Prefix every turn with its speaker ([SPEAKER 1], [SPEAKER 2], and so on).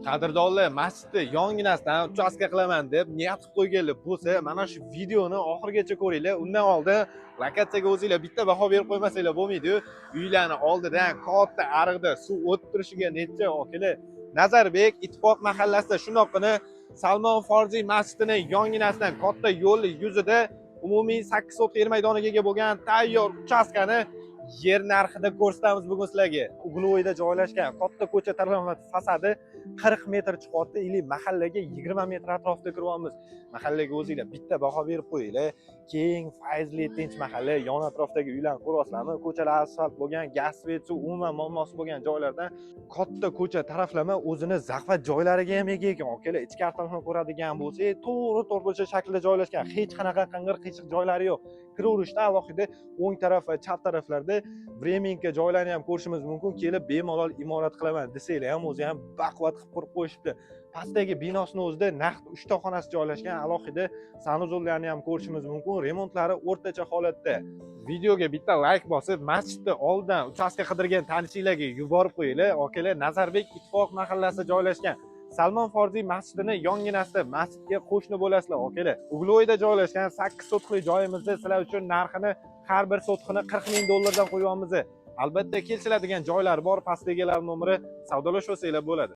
[SPEAKER 1] Qadrdonlar, masjidni yonginasidan uchastka qilaman deb niyat qilib qo'yganlar bo'lsa, mana shu videoni oxirigacha ko'ringlar. Undan oldin lokatsiyaga o'zinglar bitta baho berib qo'ymasanglar bo'lmaydi-yu. Uylarning oldidan katta ariqda suv o'tib turishiga necha akalar. Nazarbek Ittifoq mahallasida shundoqqina Salmon Farziy masjidining yonginasidan katta yo'l yuzida umumiy 8 sotka yer maydoniga ega bo'lgan tayyor uchastkani yer narxida ko'rsatamiz bugun sizlarga. Uglovoyda joylashgan katta ko'cha taraflama fasadi 40 metr chiqyapti, ili mahallaga 20 metr atrofida kiryapmiz. Mahallaga o'zinglar bitta baho berib qo'yinglar. Keng, fayzli, tinch mahalla, yon atrofdagi uylarni ko'ryapsizlarmi? Ko'chalar asfalt bo'lgan, gaz, svet, suv umuman muammosi bo'lgan joylardan katta ko'cha taraflama o'zini zaqvat joylariga ham ega ekan. Akalar, ichkari tarafni ko'radigan bo'lsak, to'g'ri shaklda joylashgan. Hech qanaqa qing'ir-qiyshiq joylari yo'q. Kiraverishda alohida o'ng taraf va chap taraflarda Vremenka joylarni ham ko'rishimiz mumkin. Kelib bemalol imorat qilaman desanglar ham o'zi ham baquvvat qilib qurib qo'yishibdi. Pastdagi binosning o'zida naqd 3 ta xonasi joylashgan, alohida sanuzollarni ham ko'rishimiz mumkin. Remontlari o'rtacha holatda. Videoga bitta like bosib, masjidni oldidan uchastka qidirgan tanishinglarga yuborib qo'yinglar. Akalar, Nazarbek Ittifoq mahallasida joylashgan Salmon Farziy masjidini yonginasida masjidga qo'shni bo'lasizlar, akalar. Uglovoyda joylashgan 8 sotkali joyimizda sizlar uchun narxini har bir sotkini 40 ming dollardan qo'yamiz. Albatta kelishiladigan joylar bor, pastdagilar nomeri savdolashsanglar bo'ladi.